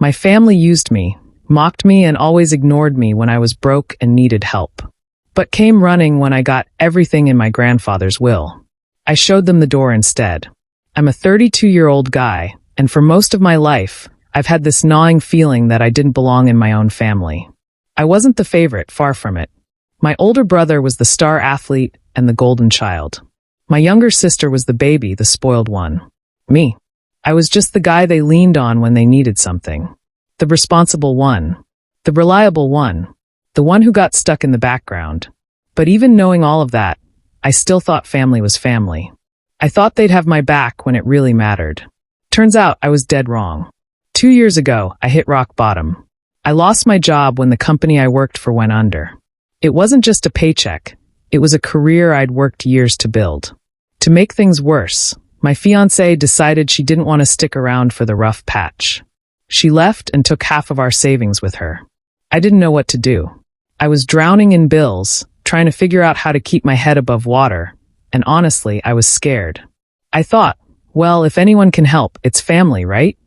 My family used me, mocked me, and always ignored me when I was broke and needed help. But came running when I got everything in my grandfather's will. I showed them the door instead. I'm a 32-year-old guy, and for most of my life, I've had this gnawing feeling that I didn't belong in my own family. I wasn't the favorite, far from it. My older brother was the star athlete and the golden child. My younger sister was the baby, the spoiled one. Me. I was just the guy they leaned on when they needed something. The responsible one. The reliable one. The one who got stuck in the background. But even knowing all of that, I still thought family was family. I thought they'd have my back when it really mattered. Turns out I was dead wrong. 2 years ago, I hit rock bottom. I lost my job when the company I worked for went under. It wasn't just a paycheck. It was a career I'd worked years to build. To make things worse, my fiancée decided she didn't want to stick around for the rough patch. She left and took half of our savings with her. I didn't know what to do. I was drowning in bills, trying to figure out how to keep my head above water, and honestly, I was scared. I thought, well, if anyone can help, it's family, right?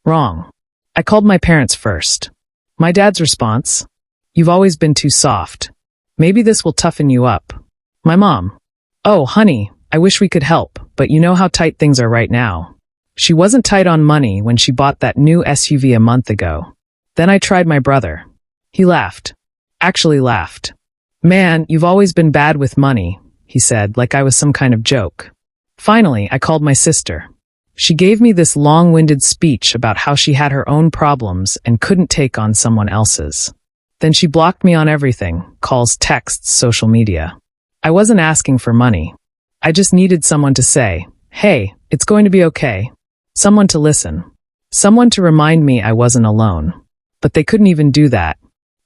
Wrong. I called my parents first. My dad's response, "You've always been too soft. Maybe this will toughen you up." My mom, "Oh, honey, I wish we could help, but you know how tight things are right now." She wasn't tight on money when she bought that new SUV a month ago. Then I tried my brother. He laughed. Actually laughed. "Man, you've always been bad with money," he said, like I was some kind of joke. Finally, I called my sister. She gave me this long-winded speech about how she had her own problems and couldn't take on someone else's. Then she blocked me on everything, calls, texts, social media. I wasn't asking for money. I just needed someone to say, "Hey, it's going to be okay." Someone to listen. Someone to remind me I wasn't alone. But they couldn't even do that.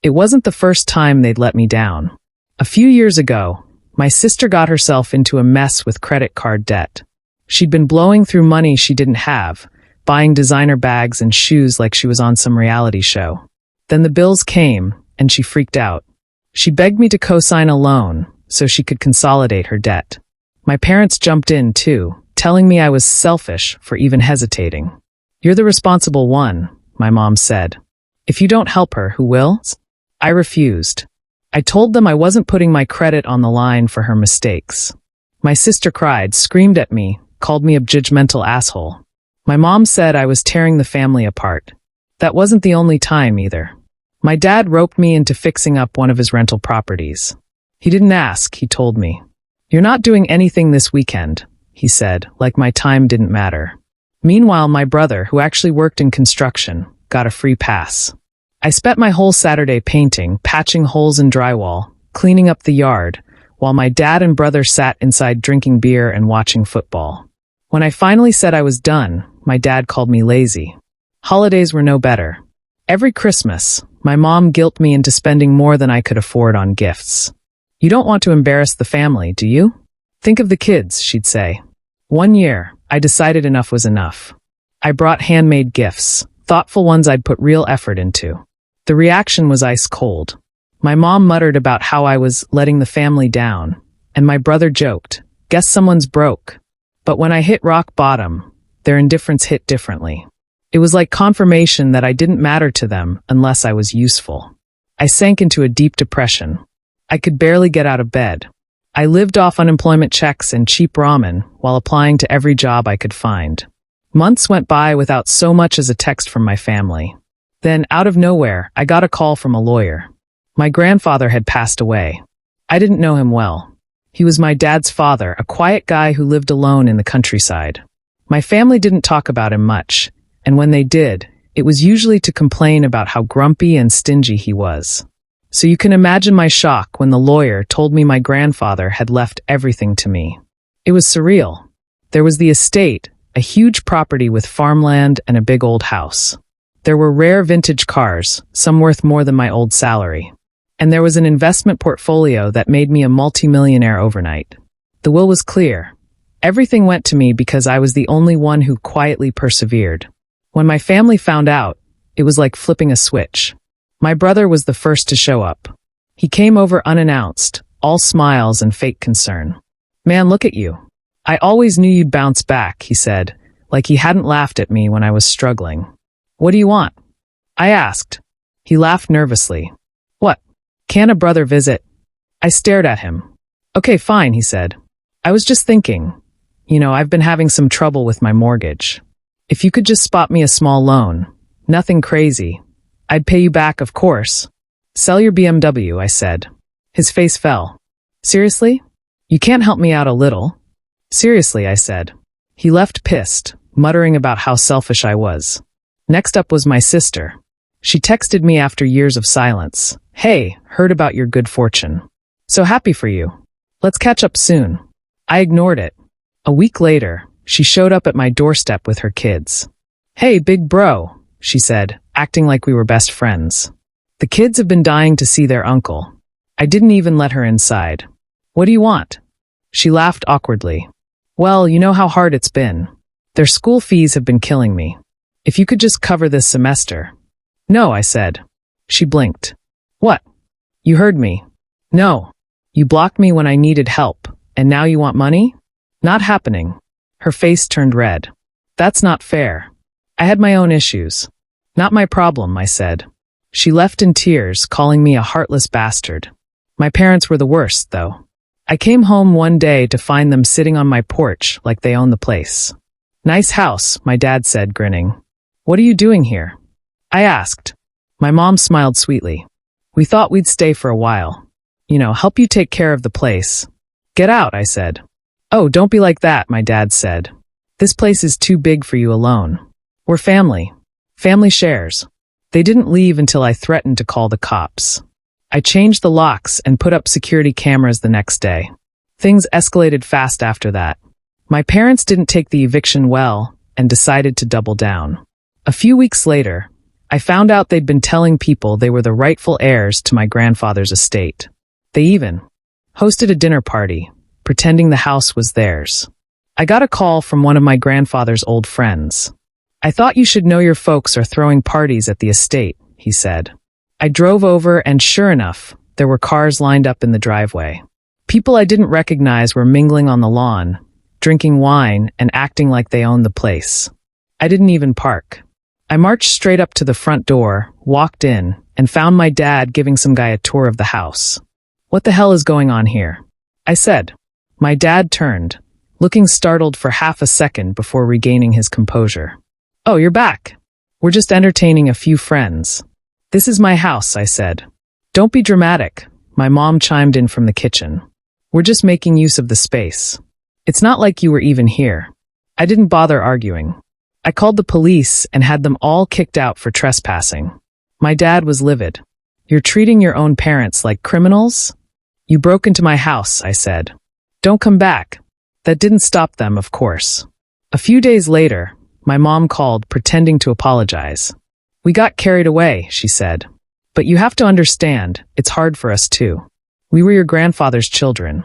It wasn't the first time they'd let me down. A few years ago, my sister got herself into a mess with credit card debt. She'd been blowing through money she didn't have, buying designer bags and shoes like she was on some reality show. Then the bills came, and she freaked out. She begged me to co-sign a loan so she could consolidate her debt. My parents jumped in, too, telling me I was selfish for even hesitating. "You're the responsible one," my mom said. "If you don't help her, who will?" I refused. I told them I wasn't putting my credit on the line for her mistakes. My sister cried, screamed at me, called me a judgmental asshole. My mom said I was tearing the family apart. That wasn't the only time, either. My dad roped me into fixing up one of his rental properties. He didn't ask, he told me. "You're not doing anything this weekend," he said, like my time didn't matter. Meanwhile, my brother, who actually worked in construction, got a free pass. I spent my whole Saturday painting, patching holes in drywall, cleaning up the yard, while my dad and brother sat inside drinking beer and watching football. When I finally said I was done, my dad called me lazy. Holidays were no better. Every Christmas, my mom guilted me into spending more than I could afford on gifts. "You don't want to embarrass the family, do you? Think of the kids," she'd say. One year, I decided enough was enough. I brought handmade gifts, thoughtful ones I'd put real effort into. The reaction was ice cold. My mom muttered about how I was letting the family down, and my brother joked, "Guess someone's broke." But when I hit rock bottom, their indifference hit differently. It was like confirmation that I didn't matter to them unless I was useful. I sank into a deep depression. I could barely get out of bed. I lived off unemployment checks and cheap ramen while applying to every job I could find. Months went by without so much as a text from my family. Then, out of nowhere, I got a call from a lawyer. My grandfather had passed away. I didn't know him well. He was my dad's father, a quiet guy who lived alone in the countryside. My family didn't talk about him much, and when they did, it was usually to complain about how grumpy and stingy he was. So you can imagine my shock when the lawyer told me my grandfather had left everything to me. It was surreal. There was the estate, a huge property with farmland and a big old house. There were rare vintage cars, some worth more than my old salary. And there was an investment portfolio that made me a multimillionaire overnight. The will was clear. Everything went to me because I was the only one who quietly persevered. When my family found out, it was like flipping a switch. My brother was the first to show up. He came over unannounced, all smiles and fake concern. "Man, look at you. I always knew you'd bounce back," he said, like he hadn't laughed at me when I was struggling. "What do you want?" I asked. He laughed nervously. What? Can a brother visit? I stared at him. Okay, fine, he said. I was just thinking. I've been having some trouble with my mortgage. If you could just spot me a small loan. Nothing crazy. I'd pay you back, of course. Sell your BMW, I said. His face fell. Seriously? You can't help me out a little? Seriously, I said. He left pissed, muttering about how selfish I was. Next up was my sister. She texted me after years of silence. Hey, heard about your good fortune. So happy for you. Let's catch up soon. I ignored it. A week later, she showed up at my doorstep with her kids. Hey, big bro, she said, acting like we were best friends. The kids have been dying to see their uncle. I didn't even let her inside. What do you want? She laughed awkwardly. Well, you know how hard it's been. Their school fees have been killing me. If you could just cover this semester. No, I said. She blinked. What? You heard me. No. You blocked me when I needed help, and now you want money? Not happening. Her face turned red. That's not fair. I had my own issues. Not my problem, I said. She left in tears, calling me a heartless bastard. My parents were the worst, though. I came home one day to find them sitting on my porch like they owned the place. Nice house, my dad said, grinning. What are you doing here? I asked. My mom smiled sweetly. We thought we'd stay for a while. Help you take care of the place. Get out, I said. Oh, don't be like that, my dad said. This place is too big for you alone. We're family. Family shares. They didn't leave until I threatened to call the cops. I changed the locks and put up security cameras the next day. Things escalated fast after that. My parents didn't take the eviction well and decided to double down. A few weeks later, I found out they'd been telling people they were the rightful heirs to my grandfather's estate. They even hosted a dinner party, pretending the house was theirs. I got a call from one of my grandfather's old friends. I thought you should know your folks are throwing parties at the estate, he said. I drove over and sure enough, there were cars lined up in the driveway. People I didn't recognize were mingling on the lawn, drinking wine and acting like they owned the place. I didn't even park. I marched straight up to the front door, walked in, and found my dad giving some guy a tour of the house. What the hell is going on here? I said. My dad turned, looking startled for half a second before regaining his composure. Oh, you're back. We're just entertaining a few friends. This is my house, I said. Don't be dramatic, my mom chimed in from the kitchen. We're just making use of the space. It's not like you were even here. I didn't bother arguing. I called the police and had them all kicked out for trespassing. My dad was livid. You're treating your own parents like criminals? You broke into my house, I said. Don't come back. That didn't stop them, of course. A few days later, my mom called, pretending to apologize. We got carried away, she said. But you have to understand, it's hard for us too. We were your grandfather's children.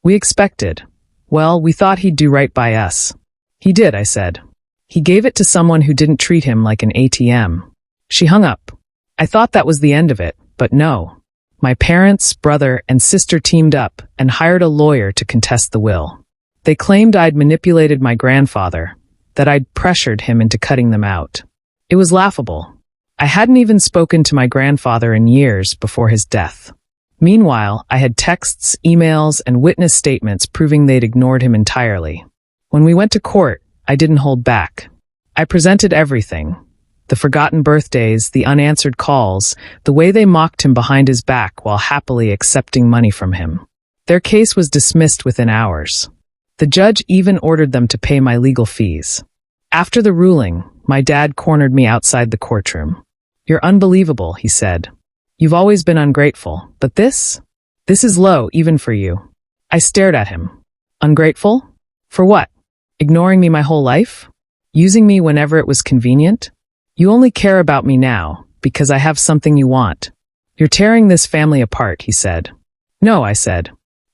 We expected. Well, we thought he'd do right by us. He did, I said. He gave it to someone who didn't treat him like an ATM. She hung up. I thought that was the end of it, but no. My parents, brother, and sister teamed up and hired a lawyer to contest the will. They claimed I'd manipulated my grandfather, that I'd pressured him into cutting them out. It was laughable. I hadn't even spoken to my grandfather in years before his death. Meanwhile, I had texts, emails, and witness statements proving they'd ignored him entirely. When we went to court, I didn't hold back. I presented everything. The forgotten birthdays, the unanswered calls, the way they mocked him behind his back while happily accepting money from him. Their case was dismissed within hours. The judge even ordered them to pay my legal fees. After the ruling, my dad cornered me outside the courtroom. You're unbelievable, he said. You've always been ungrateful, but this is low even for you. I stared at him. Ungrateful? For what? Ignoring me my whole life? Using me whenever it was convenient? You only care about me now, because I have something you want. You're tearing this family apart, he said. No, I said.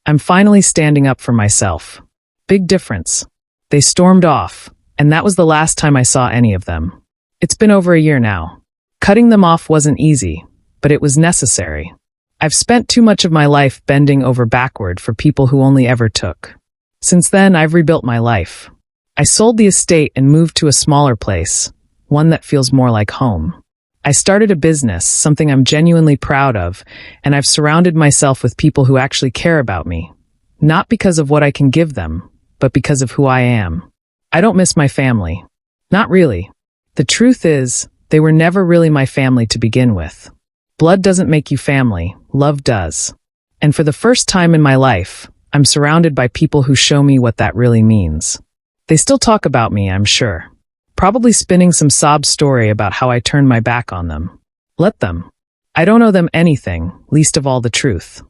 I'm finally standing up for myself. Big difference. They stormed off, and that was the last time I saw any of them. It's been over a year now. Cutting them off wasn't easy, but it was necessary. I've spent too much of my life bending over backward for people who only ever took. Since then, I've rebuilt my life. I sold the estate and moved to a smaller place, one that feels more like home. I started a business, something I'm genuinely proud of, and I've surrounded myself with people who actually care about me. Not because of what I can give them, but because of who I am. I don't miss my family. Not really. The truth is, they were never really my family to begin with. Blood doesn't make you family, love does. And for the first time in my life, I'm surrounded by people who show me what that really means. They still talk about me, I'm sure. Probably spinning some sob story about how I turned my back on them. Let them. I don't owe them anything, least of all the truth.